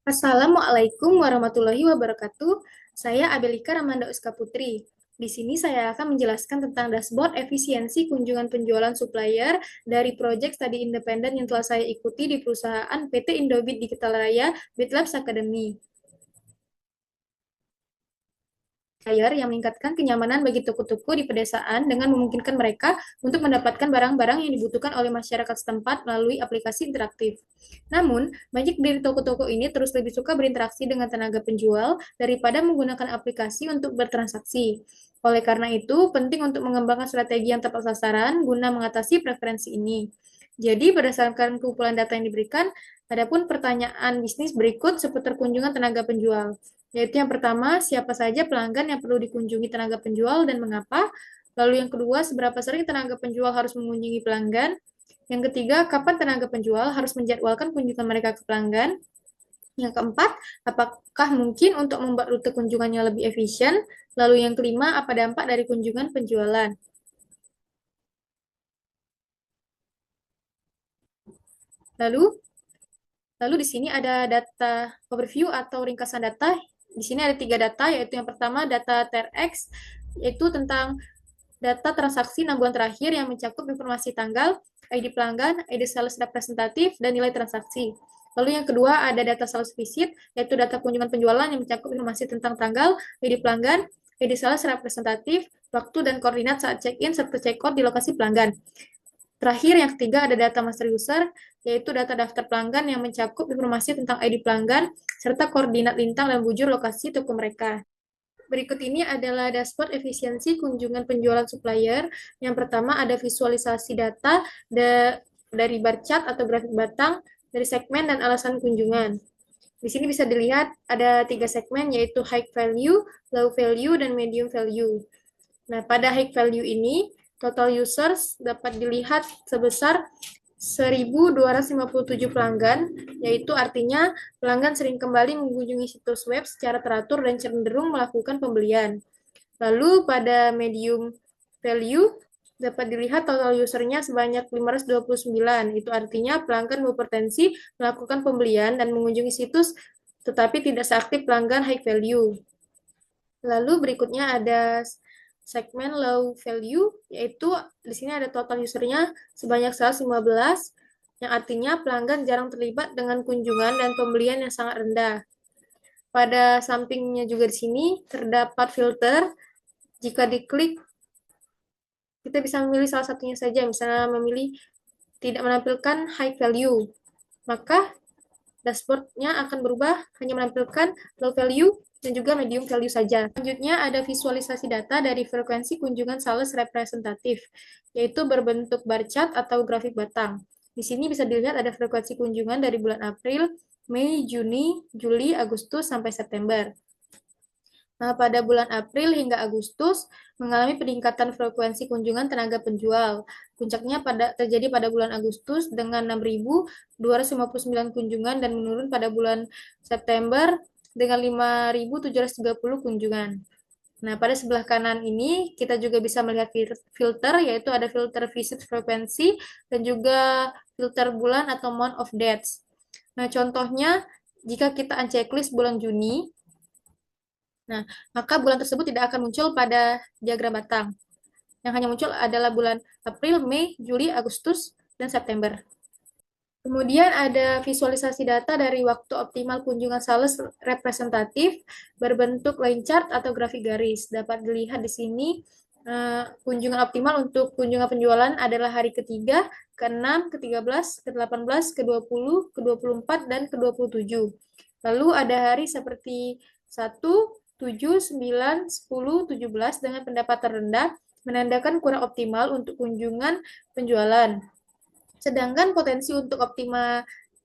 Assalamualaikum warahmatullahi wabarakatuh. Saya Abelika Ramanda Uska Putri. Di sini saya akan menjelaskan tentang dashboard efisiensi kunjungan penjualan supplier dari proyek studi independen yang telah saya ikuti di perusahaan PT Indobit Digital Raya BitLabs Academy. Yang meningkatkan kenyamanan bagi toko-toko di pedesaan dengan memungkinkan mereka untuk mendapatkan barang-barang yang dibutuhkan oleh masyarakat setempat melalui aplikasi interaktif. Namun, banyak dari toko-toko ini terus lebih suka berinteraksi dengan tenaga penjual daripada menggunakan aplikasi untuk bertransaksi. Oleh karena itu, penting untuk mengembangkan strategi yang tepat sasaran guna mengatasi preferensi ini. Jadi, berdasarkan kumpulan data yang diberikan, adapun pertanyaan bisnis berikut seputar kunjungan tenaga penjual, yaitu yang pertama, siapa saja pelanggan yang perlu dikunjungi tenaga penjual dan mengapa. Lalu yang kedua, seberapa sering tenaga penjual harus mengunjungi pelanggan. Yang ketiga, kapan tenaga penjual harus menjadwalkan kunjungan mereka ke pelanggan. Yang keempat, apakah mungkin untuk membuat rute kunjungannya lebih efisien. Lalu yang kelima, apa dampak dari kunjungan penjualan. Lalu, lalu di sini ada data overview atau ringkasan data. Di sini ada 3 data, yaitu yang pertama data TRX, yaitu tentang data transaksi 6 bulan terakhir yang mencakup informasi tanggal, ID pelanggan, ID sales representatif, dan nilai transaksi. Lalu yang kedua ada data sales visit, yaitu data kunjungan penjualan yang mencakup informasi tentang tanggal, ID pelanggan, ID sales representatif, waktu dan koordinat saat check-in serta check-out di lokasi pelanggan. Terakhir, yang ketiga ada data master user, yaitu data daftar pelanggan yang mencakup informasi tentang ID pelanggan, serta koordinat lintang dan bujur lokasi toko mereka. Berikut ini adalah dashboard efisiensi kunjungan penjualan supplier. Yang pertama ada visualisasi data dari bar chart atau grafik batang dari segmen dan alasan kunjungan. Di sini bisa dilihat ada 3 segmen, yaitu high value, low value, dan medium value. Nah, pada high value ini, total users dapat dilihat sebesar 1.257 pelanggan, yaitu artinya pelanggan sering kembali mengunjungi situs web secara teratur dan cenderung melakukan pembelian. Lalu pada medium value dapat dilihat total usernya sebanyak 529, itu artinya pelanggan berpotensi melakukan pembelian dan mengunjungi situs tetapi tidak seaktif pelanggan high value. Lalu berikutnya ada segmen low value, yaitu di sini ada total usernya sebanyak 115, yang artinya pelanggan jarang terlibat dengan kunjungan dan pembelian yang sangat rendah. Pada sampingnya juga di sini terdapat filter. Jika diklik, kita bisa memilih salah satunya saja, misalnya memilih tidak menampilkan high value, maka dashboardnya akan berubah hanya menampilkan low value dan juga medium value saja. Selanjutnya ada visualisasi data dari frekuensi kunjungan sales representatif, yaitu berbentuk bar chart atau grafik batang. Di sini bisa dilihat ada frekuensi kunjungan dari bulan April, Mei, Juni, Juli, Agustus, sampai September. Nah, pada bulan April hingga Agustus mengalami peningkatan frekuensi kunjungan tenaga penjual. Puncaknya terjadi pada bulan Agustus dengan 6.259 kunjungan dan menurun pada bulan September dengan 5.730 kunjungan. Nah, pada sebelah kanan ini kita juga bisa melihat filter, yaitu ada filter visit frekuensi dan juga filter bulan atau month of dates. Nah, contohnya jika kita unchecklist bulan Juni, nah, maka bulan tersebut tidak akan muncul pada diagram batang. Yang hanya muncul adalah bulan April, Mei, Juli, Agustus, dan September. Kemudian ada visualisasi data dari waktu optimal kunjungan sales representatif berbentuk line chart atau grafik garis. Dapat dilihat di sini kunjungan optimal untuk kunjungan penjualan adalah hari ketiga, ke-6, ke-13, ke-18, ke-20, ke-24, dan ke-27. Lalu ada hari seperti 1, 7, 9, 10, 17 dengan pendapatan rendah menandakan kurang optimal untuk kunjungan penjualan. Sedangkan potensi untuk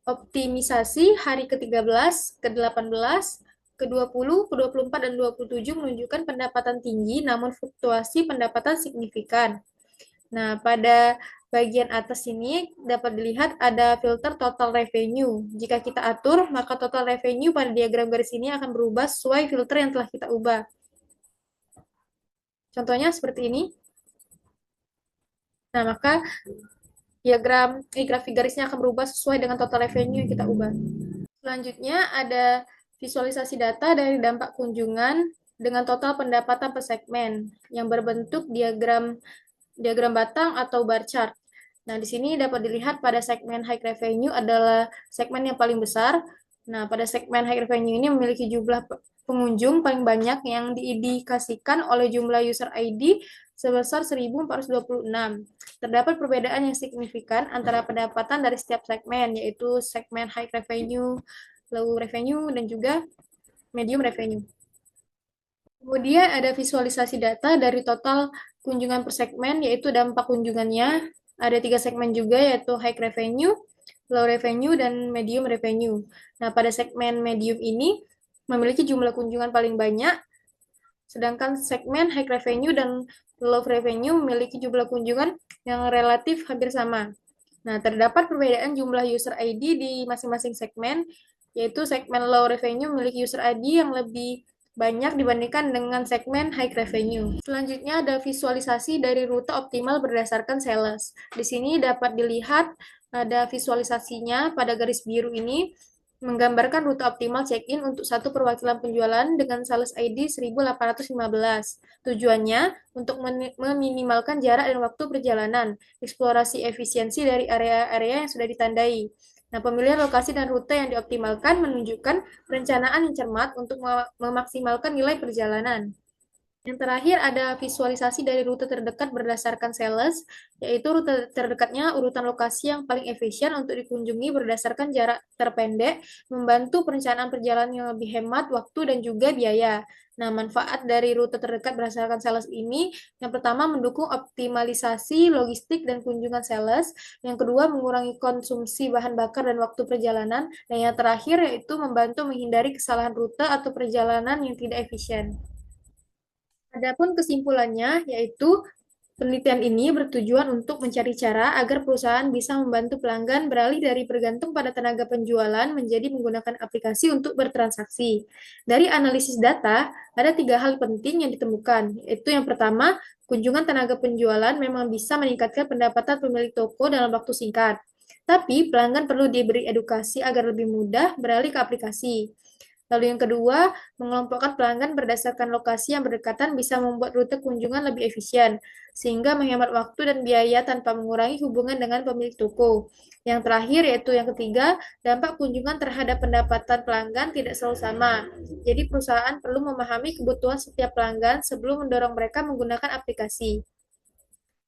optimisasi hari ke-13, ke-18, ke-20, ke-24, dan 27 menunjukkan pendapatan tinggi namun fluktuasi pendapatan signifikan. Nah, pada bagian atas ini dapat dilihat ada filter total revenue. Jika kita atur, maka total revenue pada diagram garis ini akan berubah sesuai filter yang telah kita ubah. Contohnya seperti ini. Nah, maka grafik garisnya akan berubah sesuai dengan total revenue yang kita ubah. Selanjutnya ada visualisasi data dari dampak kunjungan dengan total pendapatan per segmen yang berbentuk diagram diagram batang atau bar chart. Nah, di sini dapat dilihat pada segmen high revenue adalah segmen yang paling besar. Nah, pada segmen high revenue ini memiliki jumlah pengunjung paling banyak yang diindikasikan oleh jumlah user ID sebesar 1.426. Terdapat perbedaan yang signifikan antara pendapatan dari setiap segmen, yaitu segmen high revenue, low revenue, dan juga medium revenue. Kemudian ada visualisasi data dari total kunjungan per segmen, yaitu dampak kunjungannya. Ada 3 segmen juga, yaitu high revenue, low revenue, dan medium revenue. Nah, pada segmen medium ini memiliki jumlah kunjungan paling banyak, sedangkan segmen high revenue dan low revenue memiliki jumlah kunjungan yang relatif hampir sama. Nah, terdapat perbedaan jumlah user ID di masing-masing segmen, yaitu segmen low revenue memiliki user ID yang lebih banyak dibandingkan dengan segmen high revenue. Selanjutnya ada visualisasi dari rute optimal berdasarkan sales. Di sini dapat dilihat ada visualisasinya pada garis biru ini menggambarkan rute optimal check-in untuk satu perwakilan penjualan dengan sales ID 1815. Tujuannya untuk meminimalkan jarak dan waktu perjalanan, eksplorasi efisiensi dari area-area yang sudah ditandai. Nah, pemilihan lokasi dan rute yang dioptimalkan menunjukkan perencanaan yang cermat untuk memaksimalkan nilai perjalanan. Yang terakhir ada visualisasi dari rute terdekat berdasarkan sales, yaitu rute terdekatnya urutan lokasi yang paling efisien untuk dikunjungi berdasarkan jarak terpendek, membantu perencanaan perjalanan yang lebih hemat waktu dan juga biaya. Nah, manfaat dari rute terdekat berdasarkan sales ini, yang pertama mendukung optimalisasi logistik dan kunjungan sales, yang kedua mengurangi konsumsi bahan bakar dan waktu perjalanan, dan yang terakhir yaitu membantu menghindari kesalahan rute atau perjalanan yang tidak efisien. Adapun kesimpulannya, yaitu penelitian ini bertujuan untuk mencari cara agar perusahaan bisa membantu pelanggan beralih dari bergantung pada tenaga penjualan menjadi menggunakan aplikasi untuk bertransaksi. Dari analisis data, ada 3 hal penting yang ditemukan, yaitu yang pertama, kunjungan tenaga penjualan memang bisa meningkatkan pendapatan pemilik toko dalam waktu singkat. Tapi pelanggan perlu diberi edukasi agar lebih mudah beralih ke aplikasi. Lalu yang kedua, mengelompokkan pelanggan berdasarkan lokasi yang berdekatan bisa membuat rute kunjungan lebih efisien, sehingga menghemat waktu dan biaya tanpa mengurangi hubungan dengan pemilik toko. Yang terakhir, yaitu yang ketiga, dampak kunjungan terhadap pendapatan pelanggan tidak selalu sama. Jadi perusahaan perlu memahami kebutuhan setiap pelanggan sebelum mendorong mereka menggunakan aplikasi.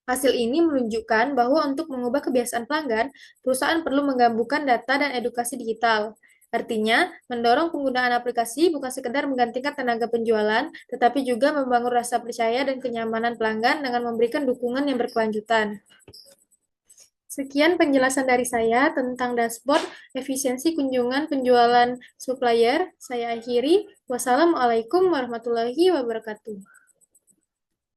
Hasil ini menunjukkan bahwa untuk mengubah kebiasaan pelanggan, perusahaan perlu menggabungkan data dan edukasi digital. Artinya, mendorong penggunaan aplikasi bukan sekedar menggantikan tenaga penjualan, tetapi juga membangun rasa percaya dan kenyamanan pelanggan dengan memberikan dukungan yang berkelanjutan. Sekian penjelasan dari saya tentang dashboard efisiensi kunjungan penjualan supplier. Saya akhiri. Wassalamualaikum warahmatullahi wabarakatuh.